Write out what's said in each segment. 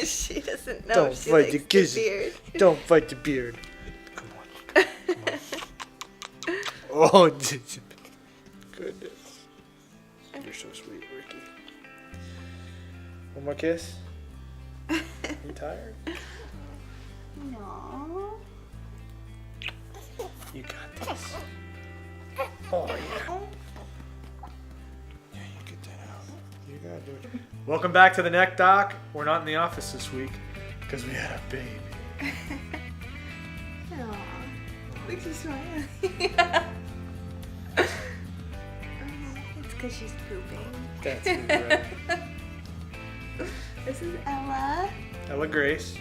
She doesn't know. Don't She fight likes the the kisses. beard. Don't fight the beard. Come on. Oh, goodness. You're so sweet, Ricky. One more kiss? You tired? No. You got this. Oh, yeah. Yeah, you get that out. You gotta do it. Welcome back to the Neck Doc. We're not in the office this week because we had a baby. Aww. Look, she's smiling. It's because she's pooping. That's good, right? This is Ella. Ella Grace.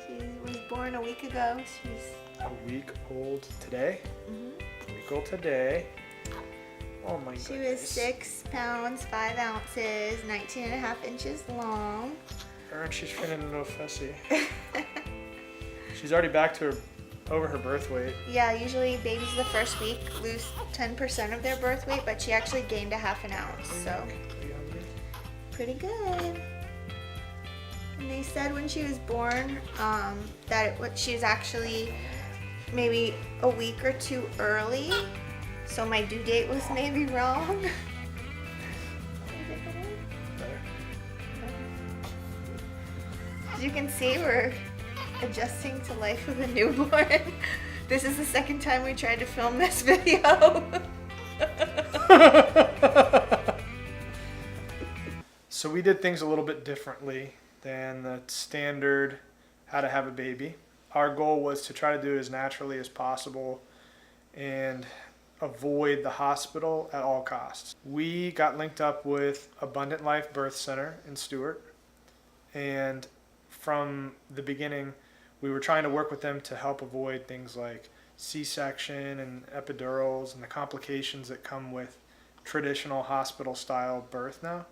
She was born a week ago. She's A week old today. A week old today. Oh my goodness. She was 6 pounds, 5 ounces, 19 and a half inches long. And she's feeling a little fussy. She's already back to over her birth weight. Yeah, usually babies the first week lose 10% of their birth weight, but she actually gained a half an ounce, so Are you hungry? pretty good. And they said when she was born that she was actually maybe a week or 2 early, so my due date was maybe wrong. Better. As you can see, we're adjusting to life with a newborn. This is the second time we tried to film this video. So we did things a little bit differently than the standard how to have a baby. Our goal was to try to do it as naturally as possible and avoid the hospital at all costs. We got linked up with Abundant Life Birth Center in Stuart, and from the beginning we were trying to work with them to help avoid things like C-section and epidurals and the complications that come with traditional hospital style birth now.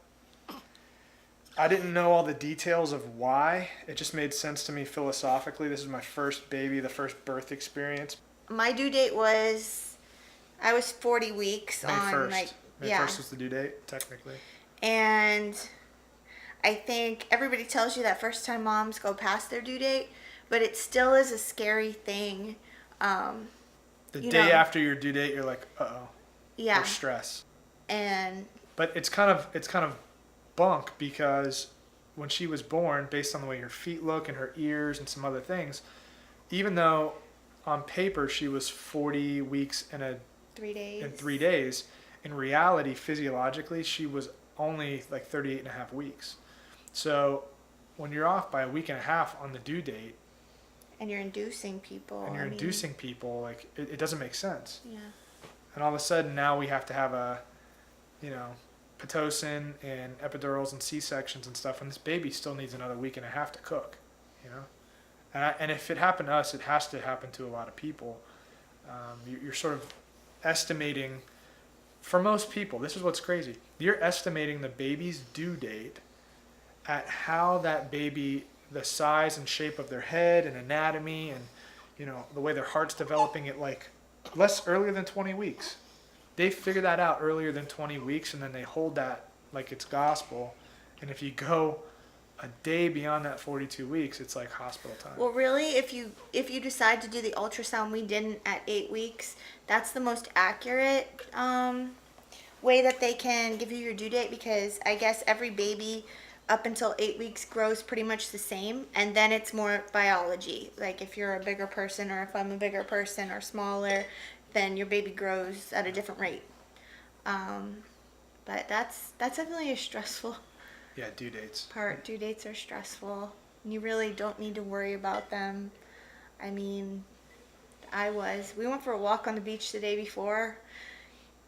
I didn't know all the details of why. It just made sense to me philosophically. This is my first baby, the first birth experience. My due date was, I was 40 weeks May on 1st. like, May yeah. 1st was the due date, technically. And I think everybody tells you that first time moms go past their due date, but it still is a scary thing. The day after your due date, you're like, uh-oh. Yeah. There's stress. And But it's kind of bunk because when she was born, based on the way her feet look and her ears and some other things, even though on paper she was 40 weeks in 3 days. in 3 days, in reality, physiologically, she was only like 38 and a half weeks. So when you're off by a week and a half on the due date, And you're inducing people. and you're inducing people, like it doesn't make sense. Yeah. And all of a sudden now we have to have a, Pitocin and epidurals and C-sections and stuff, and this baby still needs another week and a half to cook, And if it happened to us, it has to happen to a lot of people. You're sort of estimating, for most people, this is what's crazy. You're estimating the baby's due date at how that baby, the size and shape of their head and anatomy and, the way their heart's developing at like less earlier than 20 weeks. They figure that out earlier than 20 weeks, and then they hold that like it's gospel. And if you go a day beyond that 42 weeks, it's like hospital time. Well, really, if you decide to do the ultrasound we didn't at 8 weeks, that's the most accurate way that they can give you your due date, because I guess every baby up until 8 weeks grows pretty much the same, and then it's more biology. Like if you're a bigger person, or if I'm a bigger person or smaller, then your baby grows at a different rate. But that's definitely a stressful Yeah, due dates. part. Due dates are stressful. You really don't need to worry about them. I mean, we went for a walk on the beach the day before,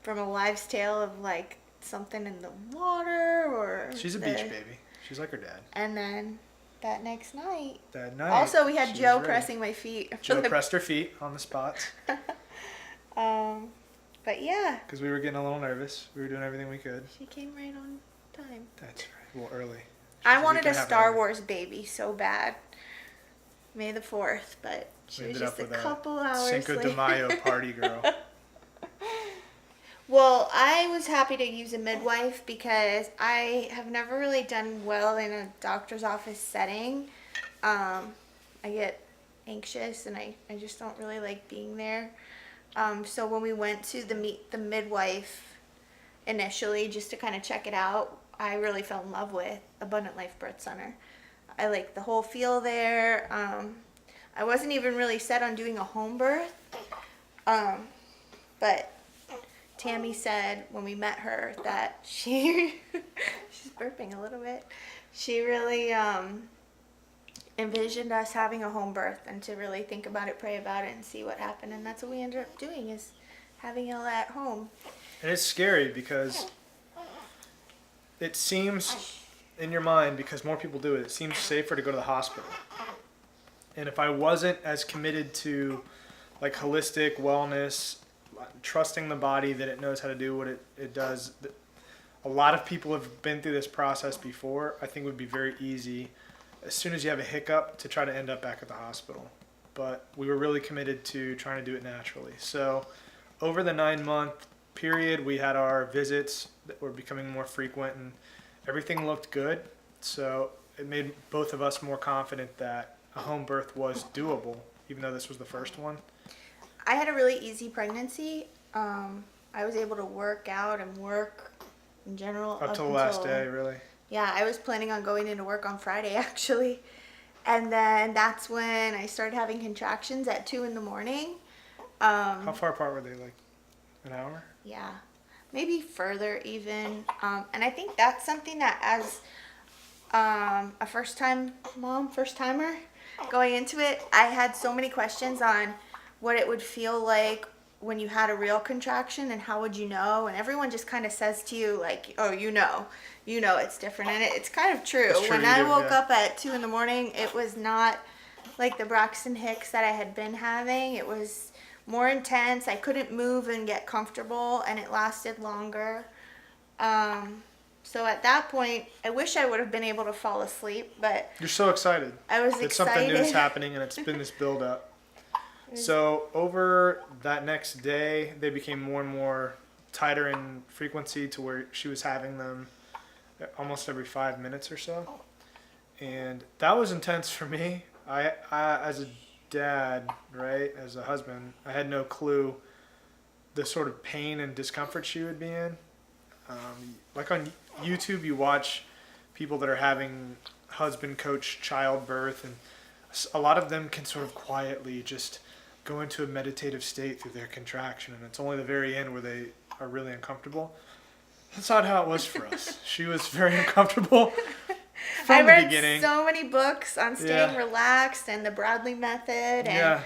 from a wives' tale of like something in the water or. She's a beach baby. She's like her dad. And then that next night. That night. Also, we had she Joe was ready. pressing my feet. Joe pressed her feet on the spots. But yeah. Because we were getting a little nervous. We were doing everything we could. She came right on time. That's right. Well, early. I wanted a Star Wars baby so bad. May the 4th, but she was just a couple hours Cinco de later. Mayo party girl. Well, I was happy to use a midwife because I have never really done well in a doctor's office setting. I get anxious and I just don't really like being there. So when we went to meet the midwife initially just to kind of check it out, I really fell in love with Abundant Life Birth Center. I like the whole feel there. I wasn't even really set on doing a home birth, but Tammy said when we met her that she's burping a little bit. She really envisioned us having a home birth and to really think about it, pray about it, and see what happened. And that's what we ended up doing, is having it at home. And it's scary because it seems in your mind, because more people do it, it seems safer to go to the hospital. And if I wasn't as committed to like holistic wellness, trusting the body that it knows how to do what it does, a lot of people have been through this process before. I think it would be very easy as soon as you have a hiccup to try to end up back at the hospital. But we were really committed to trying to do it naturally. So over the 9-month period, we had our visits that were becoming more frequent and everything looked good. So it made both of us more confident that a home birth was doable, even though this was the first one. I had a really easy pregnancy. I was able to work out and work in general Up till the last day, really. Yeah, I was planning on going into work on Friday actually. And then that's when I started having contractions at 2 in the morning. How far apart were they? Like an hour? Yeah, maybe further even. And I think that's something that as a first-timer going into it, I had so many questions on what it would feel like when you had a real contraction and how would you know. And everyone just kind of says to you like, oh, you know it's different. And it's kind of true. It's true, When you I do, woke yeah. up at 2 in the morning, it was not like the Braxton Hicks that I had been having. It was more intense. I couldn't move and get comfortable, and it lasted longer. So at that point, I wish I would have been able to fall asleep, but You're so excited. I was It's something new is excited. happening, and it's been this build up. So over that next day, they became more and more tighter in frequency to where she was having them almost every 5 minutes or so. And that was intense for me. I as a dad, right, as a husband, I had no clue the sort of pain and discomfort she would be in. Like on YouTube, you watch people that are having husband coach childbirth, and a lot of them can sort of quietly just go into a meditative state through their contraction, and it's only the very end where they are really uncomfortable. That's not how it was for us. She was very uncomfortable from I the read beginning. so many books on staying Yeah. relaxed and the Bradley method, and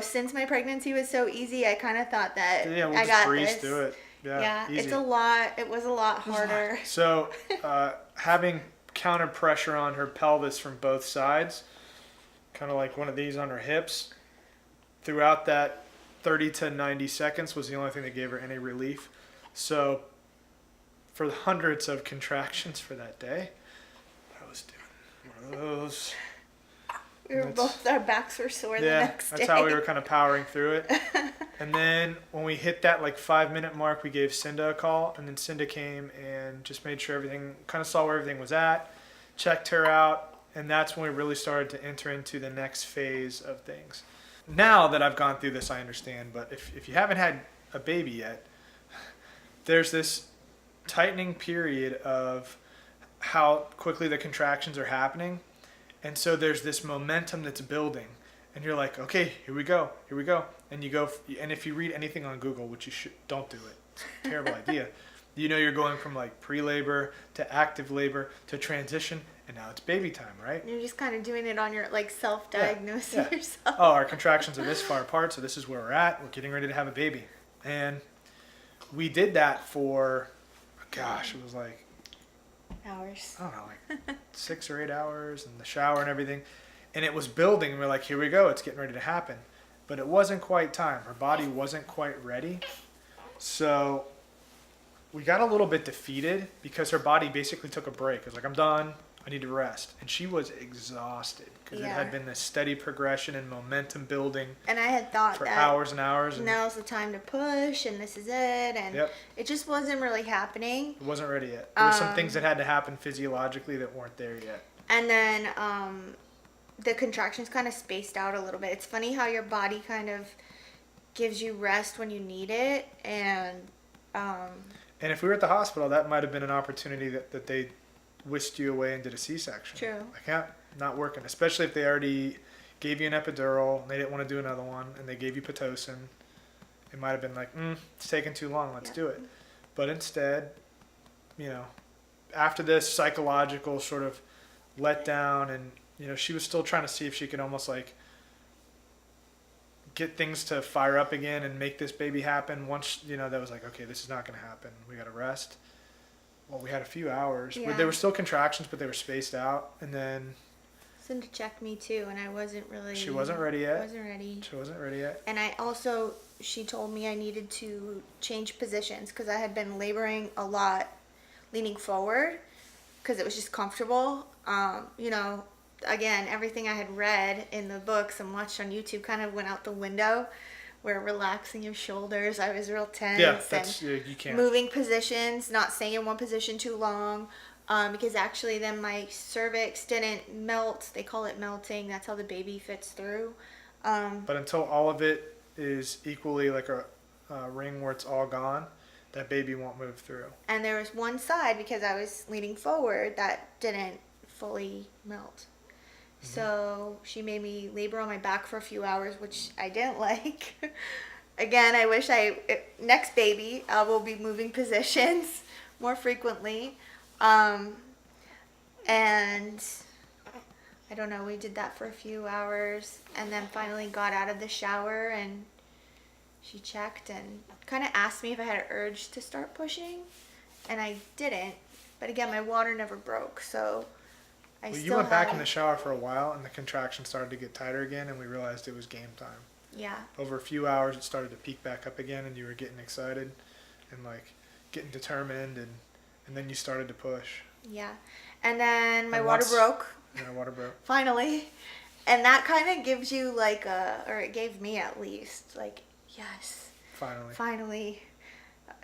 since my pregnancy was so easy, I kind of thought that Yeah, we'll I just got breeze this. through it. Yeah, easy. It's a lot. It was a lot harder. So having counter pressure on her pelvis from both sides, kind of like one of these on her hips, throughout that 30 to 90 seconds was the only thing that gave her any relief. So for the hundreds of contractions for that day, I was doing one of those. Our backs were sore the next day. That's how we were kind of powering through it. And then when we hit that like 5-minute mark, we gave Cinda a call, and then Cinda came and just made sure everything, kind of saw where everything was at, checked her out, and that's when we really started to enter into the next phase of things. Now that I've gone through this, I understand, but if you haven't had a baby yet, there's this tightening period of how quickly the contractions are happening. And so there's this momentum that's building, and you're like, okay, here we go. And you go, and if you read anything on Google, which you don't do it, it's a terrible idea. You're going from like pre-labor to active labor to transition, and now it's baby time, right? You're just kind of doing it on your like self-diagnosing yourself. Oh, our contractions are this far apart, so this is where we're at. We're getting ready to have a baby, and we did that for, gosh, it was like, Hours. I don't know, like 6 or 8 hours, and the shower and everything. And it was building, and we're like, here we go, it's getting ready to happen. But it wasn't quite time. Her body wasn't quite ready. So we got a little bit defeated because her body basically took a break. It was like, I'm done. I need to rest. And she was exhausted because it Yeah. had been this steady progression and momentum building And I had thought for that hours and hours. And now's the time to push and this is it. And Yep. it just wasn't really happening. It wasn't ready yet. There were some things that had to happen physiologically that weren't there yet. And then the contractions kind of spaced out a little bit. It's funny how your body kind of gives you rest when you need it. And if we were at the hospital, that might have been an opportunity that they whisked you away and did a C-section. True. Like, yeah, not working. Especially if they already gave you an epidural and they didn't want to do another one and they gave you Pitocin. It might have been like, it's taking too long, let's do it. But instead, after this psychological sort of letdown, and she was still trying to see if she could almost like get things to fire up again and make this baby happen. Once that was like, okay, this is not going to happen, we got to rest. Well, we had a few hours where there were still contractions, but they were spaced out. And then sent to check me too, and I wasn't really. She wasn't ready yet. She wasn't ready yet. And she told me I needed to change positions because I had been laboring a lot, leaning forward, because it was just comfortable. Again, everything I had read in the books and watched on YouTube kind of went out the window. Where relaxing your shoulders, I was real tense. Yeah, you can't. Moving positions, not staying in one position too long, because actually then my cervix didn't melt. They call it melting. That's how the baby fits through. But until all of it is equally like a ring where it's all gone, that baby won't move through. And there was one side, because I was leaning forward, that didn't fully melt. So she made me labor on my back for a few hours, which I didn't like. Again, I wish next baby, I will be moving positions more frequently. And I don't know, we did that for a few hours and then finally got out of the shower and she checked and kind of asked me if I had an urge to start pushing. And I didn't. But again, my water never broke, so... You went back in the shower for a while and the contractions started to get tighter again and we realized it was game time. Yeah. Over a few hours it started to peak back up again and you were getting excited and like getting determined and then you started to push. Yeah. And then my water broke. Yeah, water broke. Finally. And that kind of gives you like or it gave me at least, like, yes. Finally.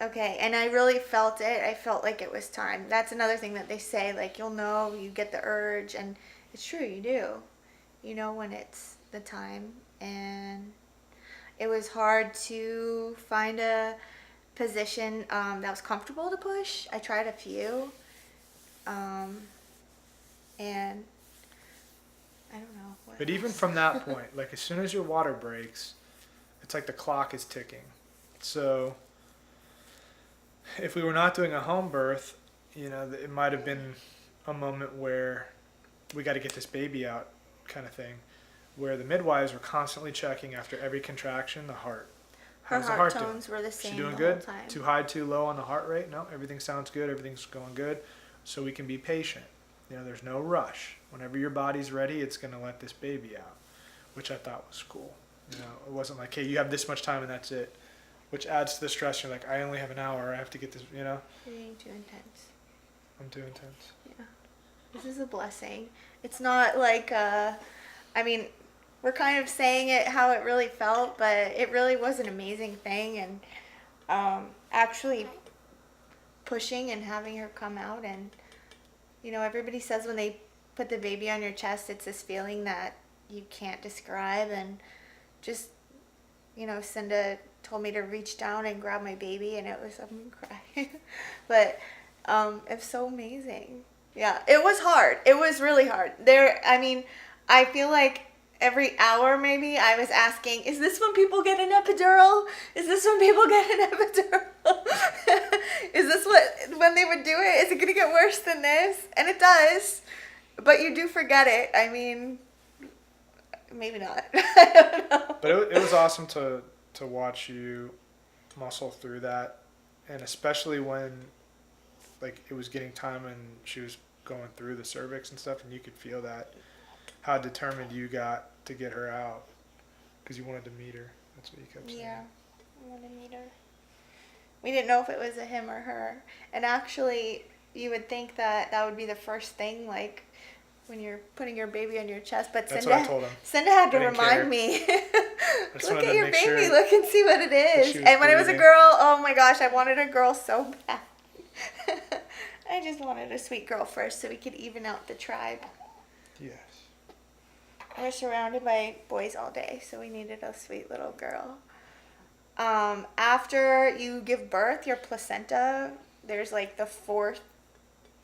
Okay, and I really felt it. I felt like it was time. That's another thing that they say, like, you'll know, you get the urge, and it's true, you do. You know when it's the time, and it was hard to find a position that was comfortable to push. I tried a few, and I don't know. But even from that point, like as soon as your water breaks, it's like the clock is ticking. So... if we were not doing a home birth, it might have been a moment where we got to get this baby out kind of thing, where the midwives were constantly checking after every contraction the heart. How's the heart doing? Her heart tones were the same She doing the good? whole time. Too high, too low on the heart rate? No, everything sounds good. Everything's going good. So we can be patient. There's no rush. Whenever your body's ready, it's going to let this baby out, which I thought was cool. It wasn't like, hey, you have this much time and that's it. Which adds to the stress. You're like, I only have an hour. I have to get this, You're being too intense. I'm too intense. Yeah. This is a blessing. It's not like, we're kind of saying it how it really felt, but it really was an amazing thing. And actually pushing and having her come out. And, everybody says when they put the baby on your chest, it's this feeling that you can't describe. And just, Cinda told me to reach down and grab my baby, and it was, I'm gonna cry. But it's so amazing. Yeah, it was hard. It was really hard. I feel like every hour maybe I was asking, is this when people get an epidural? Is this when people get an epidural? Is this when they would do it? Is it gonna get worse than this? And it does, but you do forget it. Maybe not. I don't know. But it was awesome to watch you muscle through that, and especially when like it was getting time and she was going through the cervix and stuff and you could feel that, how determined you got to get her out because you wanted to meet her. That's what you kept saying. Yeah, I wanted to meet her. We didn't know if it was a him or her, and actually you would think that that would be the first thing, like when you're putting your baby on your chest. But That's Cinda, what I told him. Cinda had to I didn't care. remind me. just Look wanted at to your make baby. sure Look and see what it is. she was And when it was a breathing. girl, oh my gosh, I wanted a girl so bad. I just wanted a sweet girl first so we could even out the tribe. Yes. We're surrounded by boys all day, so we needed a sweet little girl. After you give birth, your placenta, there's like the fourth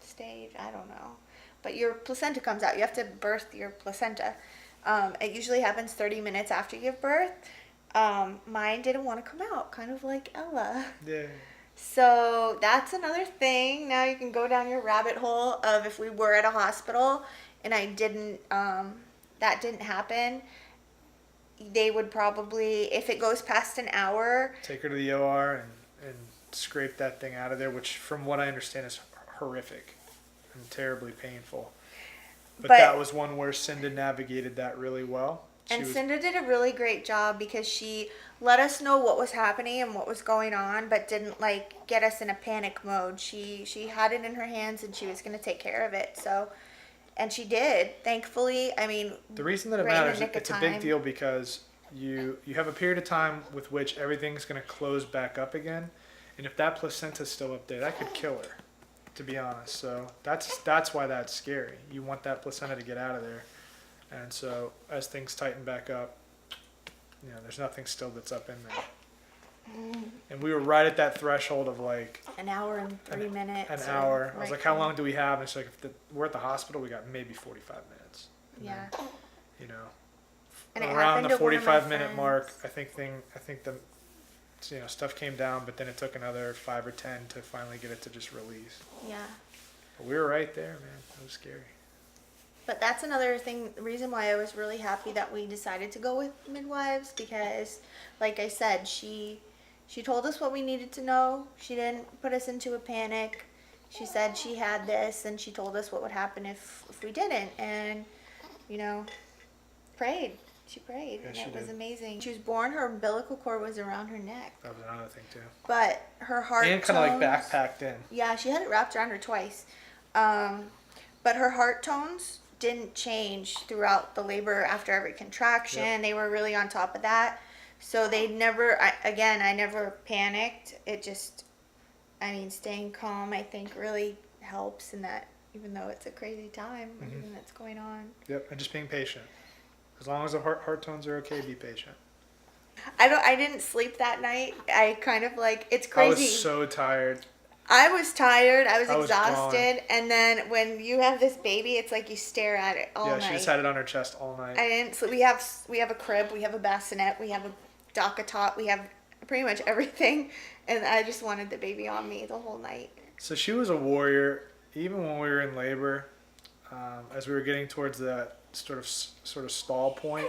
stage, I don't know. But your placenta comes out. You have to birth your placenta. It usually happens 30 minutes after you give birth. Mine didn't want to come out, kind of like Ella. Yeah. So that's another thing. Now you can go down your rabbit hole of if we were at a hospital and I didn't, that didn't happen, they would probably, if it goes past an hour, Take her to the OR and scrape that thing out of there, which from what I understand is horrific and terribly painful. But that was one where Cinda navigated that really well. And Cinda did a really great job because she let us know what was happening and what was going on, but didn't like get us in a panic mode. She had it in her hands and she was going to take care of it. So, and she did, thankfully. I mean, the reason that it right in the matters, nick of it's a time. big deal because you have a period of time with which everything's going to close back up again, and if that placenta's still up there, that could kill her, to be honest. So that's why that's scary. You want that placenta to get out of there, and so as things tighten back up, there's nothing still that's up in there. And we were right at that threshold of like An hour and 30 minutes. an or hour. I was right like, how there. long do we have? And it's like, if we're at the hospital, we got maybe 45 minutes. And Yeah. then, And it around happened the to one of my 45-minute mark, friends. I think the stuff came down, but then it took another 5 or 10 to finally get it to just release. Yeah. But we were right there, man. It was scary. But that's another thing, the reason why I was really happy that we decided to go with midwives, because like I said, she told us what we needed to know. She didn't put us into a panic. She said she had this, and she told us what would happen if we didn't. And, prayed. She prayed, Yeah, and she it was did. amazing. She was born, her umbilical cord was around her neck. That was another thing, too. But her heart And kind of like tones- backpacked in. Yeah, she had it wrapped around her twice. But her heart tones didn't change throughout the labor after every contraction. Yep. They were really on top of that. So they never, I never panicked. It just, staying calm, I think, really helps in that, even though it's a crazy time, everything that's going on. Yep, and just being patient. As long as the heart tones are okay, be patient. I didn't sleep that night. I kind of it's I crazy. was so tired. I was tired. I was I was exhausted. And then when you have this baby, it's like you stare at it all night. Yeah, she just had it on her chest all night. I didn't sleep. We have a crib. We have a bassinet. We have a DockATot. We have pretty much everything. And I just wanted the baby on me the whole night. So she was a warrior, even when we were in labor. As we were getting towards that sort of stall point,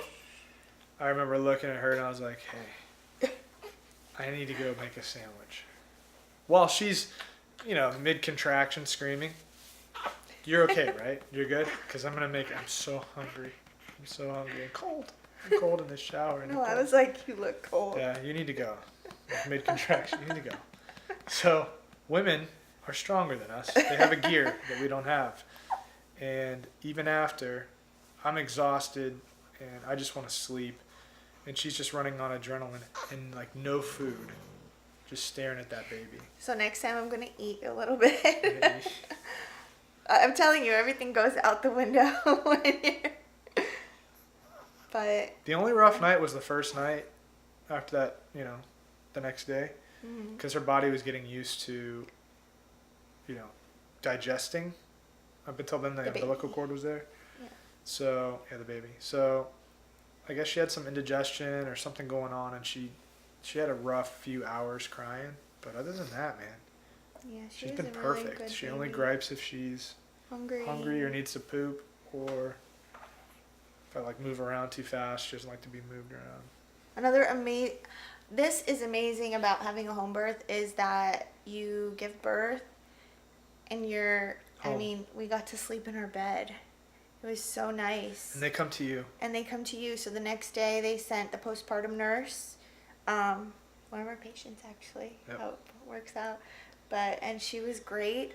I remember looking at her and I was like, "Hey, I need to go make a sandwich." While she's, mid-contraction screaming. You're okay, right? You're good? Because I'm so hungry. I'm so hungry and cold. I'm cold in the shower. No, I was like, you look cold. Yeah, you need to go. Mid-contraction, you need to go. So women are stronger than us. They have a gear that we don't have. And even after, I'm exhausted and I just want to sleep. And she's just running on adrenaline and no food. Just staring at that baby. So next time I'm going to eat a little bit. I'm telling you, everything goes out the window when you're... But... The only rough night was the first night after that, the next day. Because her body was getting used to, digesting. Up until then, the umbilical cord was there. Yeah. So, the baby. So, I guess she had some indigestion or something going on, and she had a rough few hours crying. But other than that, man, Yeah, she's was been a really perfect. good She only baby. gripes if she's hungry or needs to poop, or if I move around too fast. She doesn't like to be moved around. Another this is amazing about having a home birth is that you give birth and you're, Home. we got to sleep in our bed. It was so nice. And they come to you. So the next day they sent the postpartum nurse, one of our patients actually. Yep. Hope it works out. And she was great.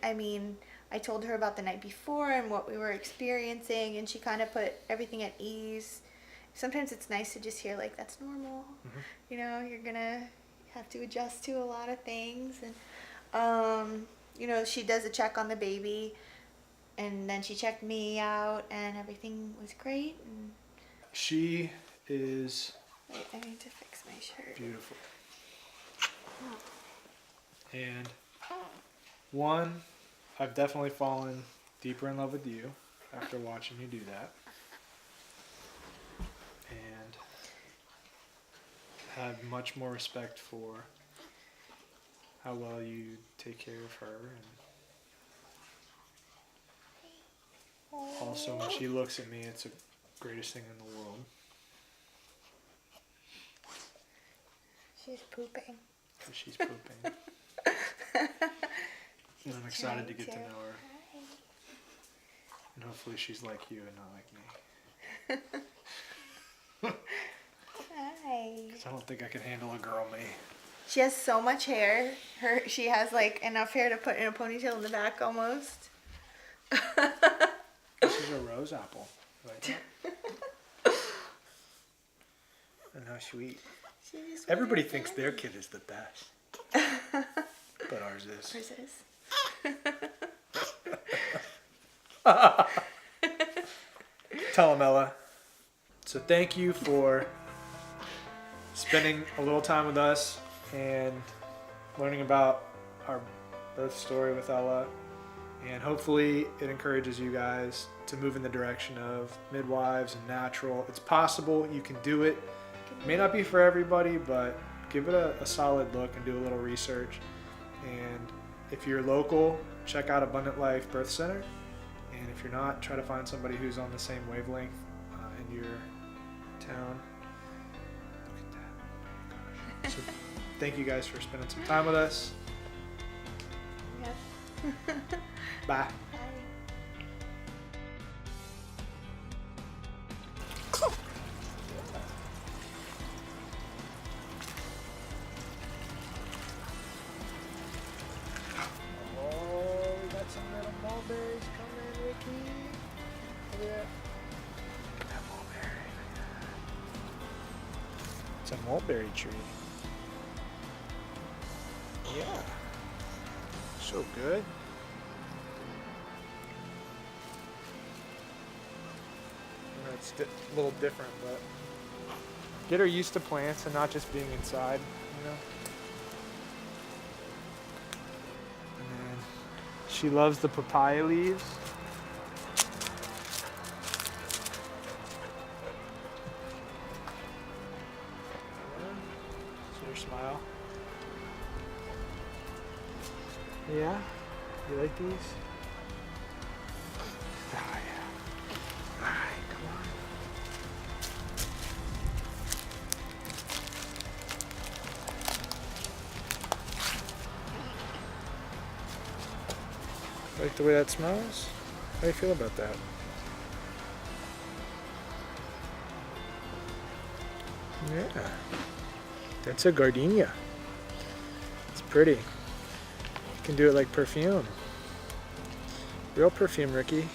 I told her about the night before and what we were experiencing, and she kind of put everything at ease. Sometimes it's nice to just hear, like, that's normal. Mhm. You know, you're going to have to adjust to a lot of things. And, you know, she does a check on the baby, and then she checked me out, and everything was great. And She is wait, I need to fix my shirt. beautiful. And one, I've definitely fallen deeper in love with you after watching you do that. And have much more respect for how well you take care of her. And also, when she looks at me, it's the greatest thing in the world. She's pooping. Because she's pooping. And I'm excited to get to know her. Hi. And hopefully she's like you and not like me. Hi. Because I don't think I can handle a girl me. She has so much hair. She has like enough hair to put in a ponytail in the back almost. This is a rose apple. Like that? And how sweet. Everybody thinks their kid is the best. But ours is. Hers is. Tell him, Ella. So thank you for spending a little time with us and learning about our birth story with Ella. And hopefully it encourages you guys to move in the direction of midwives and natural. It's possible. You can do it. It may not be for everybody, but give it a solid look and do a little research. And if you're local, check out Abundant Life Birth Center. And if you're not, try to find somebody who's on the same wavelength in your town. Look at that. Oh my gosh. So thank you guys for spending some time with us. Yep. Bye. Bye. Oh, we got some little mulberries coming, Ricky. Look at that. Look at that mulberry. It's a mulberry tree. Yeah. So good. I know it's a little different, but get her used to plants and not just being inside, you know? And then she loves the papaya leaves. See her smile. Yeah? You like these? Oh, yeah. Alright, come on. Like the way that smells? How do you feel about that? Yeah. That's a gardenia. It's pretty. You can do it like perfume. Real perfume, Ricky.